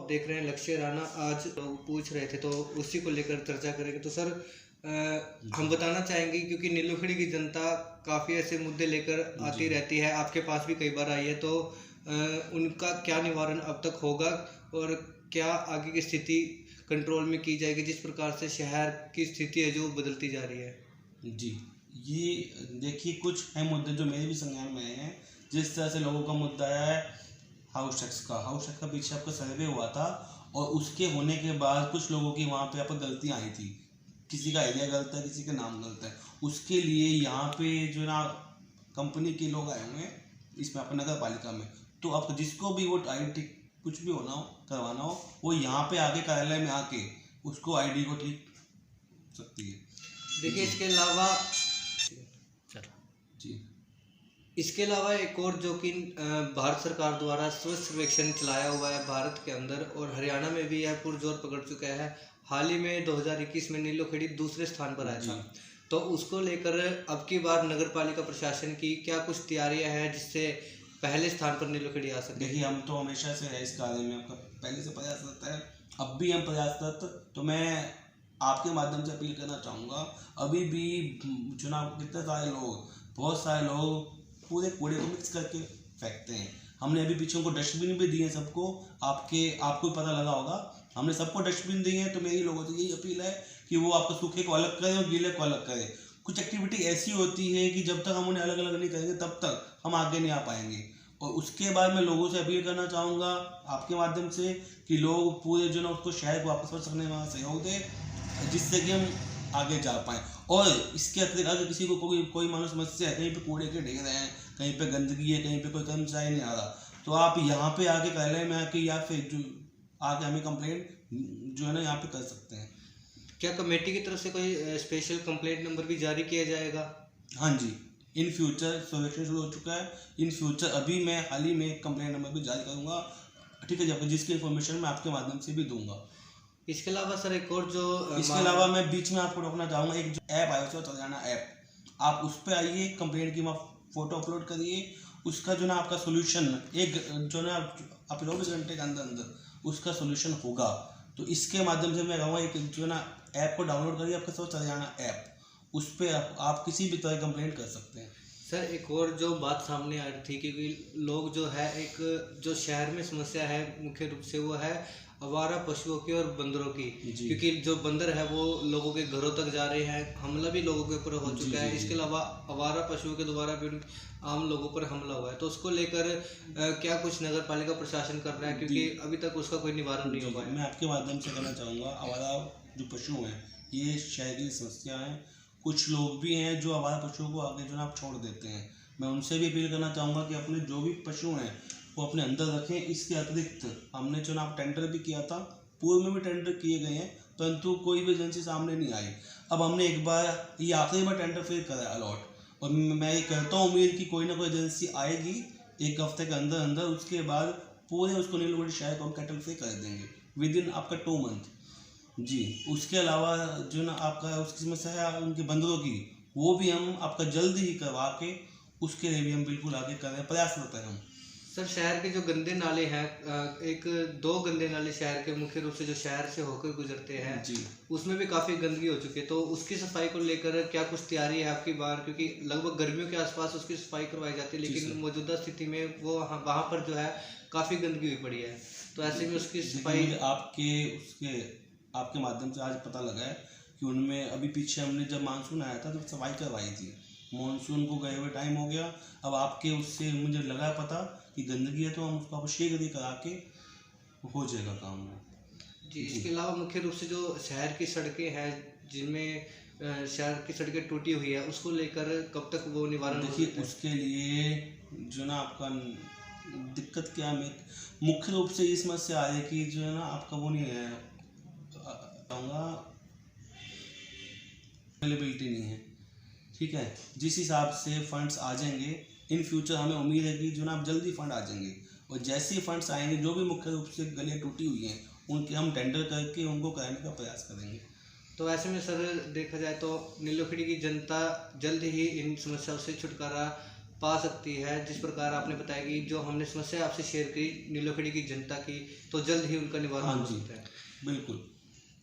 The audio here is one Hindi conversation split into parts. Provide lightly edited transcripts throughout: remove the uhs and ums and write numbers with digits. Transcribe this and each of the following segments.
देख रहे हैं लक्ष्य राणा, आज लोग पूछ रहे थे तो उसी को लेकर चर्चा करेंगे। तो सर हम बताना चाहेंगे क्योंकि नीलोखेड़ी की जनता काफ़ी ऐसे मुद्दे लेकर आती रहती है, आपके पास भी कई बार आई है, तो उनका क्या निवारण अब तक होगा और क्या आगे की स्थिति कंट्रोल में की जाएगी जिस प्रकार से शहर की स्थिति है जो बदलती जा रही है? जी, ये देखिए कुछ है मुद्दे जो मेरे भी संज्ञान में आए हैं। जिस तरह से लोगों का मुद्दा है हाउस टैक्स का पीछे आपका सर्वे हुआ था और उसके होने के बाद कुछ लोगों की वहाँ पे आपको गलतियाँ आई थी, किसी का एरिया गलत है, किसी का नाम गलत है। उसके लिए यहाँ पे जो ना कंपनी के लोग आए हुए हैं इसमें आपका नगर पालिका में, तो आपको जिसको भी वो आईडी कुछ भी होना हो करवाना हो वो यहाँ पे आके कार्यालय में आके उसको आईडी को ठीक सकती है। देखिए इसके अलावा जी इसके अलावा एक और जो कि भारत सरकार द्वारा स्वच्छ सर्वेक्षण चलाया हुआ है भारत के अंदर, और हरियाणा में भी यह पुरजोर पकड़ चुका है। हाल ही में 2021 में नीलोखेड़ी दूसरे स्थान पर आया था, तो उसको लेकर अब की बार नगर पालिका प्रशासन की क्या कुछ तैयारियां हैं जिससे पहले स्थान पर नीलोखेड़ी आ सके? देखिए हम तो हमेशा से है इस कार्य में, आपका पहले से प्रयास रहता है, अब भी हम प्रयासरत। तो मैं आपके माध्यम से अपील करना चाहूँगा, अभी भी चुनाव कितने सारे लोग, बहुत सारे लोग पूरे कूड़े को मिक्स करके फेंकते हैं। हमने अभी पीछे उनको डस्टबिन भी दिए सबको, आपको पता लगा होगा, हमने सबको डस्टबिन दिए हैं। तो मेरी लोगों से यही अपील है कि वो आपको सूखे को अलग करें और गीले को अलग करें। कुछ एक्टिविटी ऐसी होती है कि जब तक हम उन्हें अलग अलग नहीं करेंगे तब तक हम आगे नहीं आ पाएंगे। और उसके बाद मैं लोगों से अपील करना चाहूँगा आपके माध्यम से कि लोग पूरे जो ना उसको शहर को वापस स्वच्छ रखने में सहयोग दें, जिससे कि हम आगे जा पाएँ। और इसके अतिरिक्त अगर किसी को कोई मानो समस्या है, कहीं पे कूड़े के ढेर हैं, कहीं पे गंदगी है, कहीं पे कोई कर्मचारी नहीं आ रहा, तो आप यहाँ पे आके कार्यालय में आके या फिर जो आके हमें कंप्लेंट जो है ना यहाँ पे कर सकते हैं। क्या कमेटी की तरफ से कोई स्पेशल कंप्लेंट नंबर भी जारी किया जाएगा? हाँ जी, इन फ्यूचर सर्वेक्षण शुरू हो चुका है। इन फ्यूचर अभी मैं हाल ही में एक कंप्लेंट नंबर भी जारी करूँगा, ठीक है जी, जिसकी इन्फॉर्मेशन मैं आपके माध्यम से भी दूंगा। इसके अलावा सर एक और जो इसके अलावा मैं बीच में आपको रोकना चाहूँगा, एक जो ऐप आया स्वच्छ हरियाणा ऐप, आप उस पर आइए, कंप्लेंट की फोटो अपलोड करिए, उसका जो ना आपका सोल्यूशन एक जो ना आप 24 घंटे के अंदर अंदर उसका सोल्यूशन होगा। तो इसके माध्यम से मैं कहूँगा एक जो ना ऐप को डाउनलोड करिए, आपका स्वच्छ हरियाणा ऐप, उस पर आप किसी भी तरह कंप्लेंट कर सकते हैं। सर एक और जो बात सामने आ रही थी कि लोग जो है एक जो शहर में समस्या है मुख्य रूप से वो है आवारा पशुओं की और बंदरों की, क्योंकि जो बंदर है वो लोगों के घरों तक जा रहे हैं, हमला भी लोगों के ऊपर हो चुका है। इसके अलावा आवारा पशुओं के द्वारा भी आम लोगों पर हमला हुआ है, तो उसको लेकर क्या कुछ नगर पालिका प्रशासन कर रहा है, क्योंकि अभी तक उसका कोई निवारण नहीं हो पाया? मैं आपके माध्यम से कहना चाहूँगा, आवारा जो पशु हैं ये शहर की समस्या है। कुछ लोग भी हैं जो आवारा पशुओं को आगे जो ना आप छोड़ देते हैं। मैं उनसे भी अपील करना चाहूँगा कि अपने जो भी पशु हैं वो अपने अंदर रखें। इसके अतिरिक्त हमने चुनाव टेंडर भी किया था, पूर्व में भी टेंडर किए गए हैं, परंतु कोई भी एजेंसी सामने नहीं आई। अब हमने एक बार ये आखिरी बार टेंडर फिर करा अलॉट, और मैं ये करता हूँ उम्मीद कि कोई ना कोई एजेंसी आएगी एक हफ्ते के अंदर अंदर, उसके बाद पूरे उसको नीलगिरी शहर को हम कैटल फ्री कर देंगे विद इन आपका 2 मंथ जी। उसके अलावा जो ना आपका उसकी समस्या है उनके बंदरों की, वो भी हम आपका जल्द ही करवा के उसके लिए भी हम बिल्कुल आगे कर रहे हैं, प्रयास करते हैं हम। सर शहर के जो गंदे नाले हैं, एक 2 गंदे नाले शहर के मुख्य रूप से जो शहर से होकर गुजरते हैं जी, उसमें भी काफ़ी गंदगी हो चुकी है, तो उसकी सफाई को लेकर क्या कुछ तैयारी है आपकी बार? क्योंकि लगभग गर्मियों के आसपास उसकी सफाई करवाई जाती है, लेकिन मौजूदा स्थिति में वो वहाँ पर जो है काफ़ी गंदगी हुई पड़ी है, तो ऐसे में उसकी सफाई आपके माध्यम से आज पता लगा है कि उनमें अभी पीछे हमने जब मानसून आया था तो सफाई करवाई थी, मानसून को गए हुए टाइम हो गया। अब आपके उससे मुझे लगा पता कि गंदगी है, तो हम उसको आप शीघ्र ही करा के हो जाएगा काम में जी। इसके अलावा मुख्य रूप से जो शहर की सड़कें हैं जिनमें शहर की सड़कें टूटी हुई है, उसको लेकर कब तक वो निवारण? देखिए उसके लिए जो ना आपका दिक्कत क्या है, मुख्य रूप से ये समस्या आ रही है कि जो है ना आपका वो नहीं है, अवेलेबिलिटी नहीं है, ठीक है। जिस हिसाब से फंड्स आ जाएंगे इन फ्यूचर, हमें उम्मीद है कि जो ना आप जल्दी फंड आ जाएंगे, और जैसे ही फंड्स आएंगे जो भी मुख्य रूप से गलियाँ टूटी हुई हैं उनके हम टेंडर करके उनको कराने का प्रयास करेंगे। तो ऐसे में सर देखा जाए तो नीलोखेड़ी की जनता जल्द ही इन समस्याओं से छुटकारा पा सकती है। जिस प्रकार आपने बताया कि जो हमने समस्या आपसे शेयर की नीलोखेड़ी की जनता की, तो जल्द ही उनका निवारण हाँ हो जी, सकता है। बिल्कुल।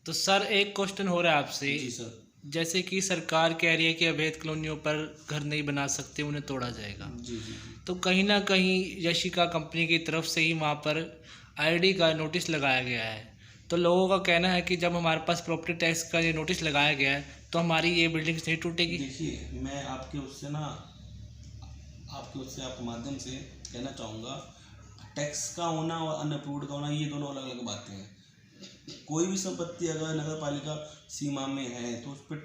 तो सर एक क्वेश्चन हो रहा है आपसे, जी सर। जैसे कि सरकार कह रही है कि अवैध कॉलोनियों पर घर नहीं बना सकते, उन्हें तोड़ा जाएगा। जी जी। तो कहीं ना कहीं यशिका कंपनी की तरफ से ही वहाँ पर आईडी का नोटिस लगाया गया है। तो लोगों का कहना है कि जब हमारे पास प्रॉपर्टी टैक्स का ये नोटिस लगाया गया है तो हमारी ये बिल्डिंग्स नहीं टूटेगी। देखिए, मैं आपके आपके माध्यम से कहना चाहूँगा, टैक्स का होना और अनअप्रूव्ड का होना ये दोनों अलग अलग बातें हैं। कोई भी संपत्ति अगर नगर पालिका सीमा में है तो उस पर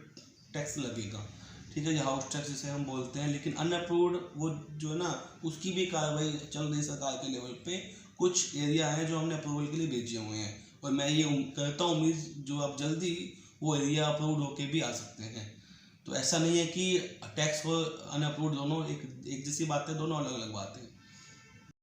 टैक्स लगेगा, ठीक है, ये हाउस टैक्स जिसे हम बोलते हैं। लेकिन अनअप्रूव्ड वो जो है ना, उसकी भी कार्रवाई चल रही सरकार के लेवल पे। कुछ एरिया हैं जो हमने अप्रूवल के लिए भेजे हुए हैं, और मैं ये करता हूँ उम्मीद जो अब जल्दी वो एरिया अप्रूव्ड होके भी आ सकते हैं। तो ऐसा नहीं है कि टैक्स और अनअप्रूव्ड दोनों एक जैसी बात है, दोनों अलग अलग बात है।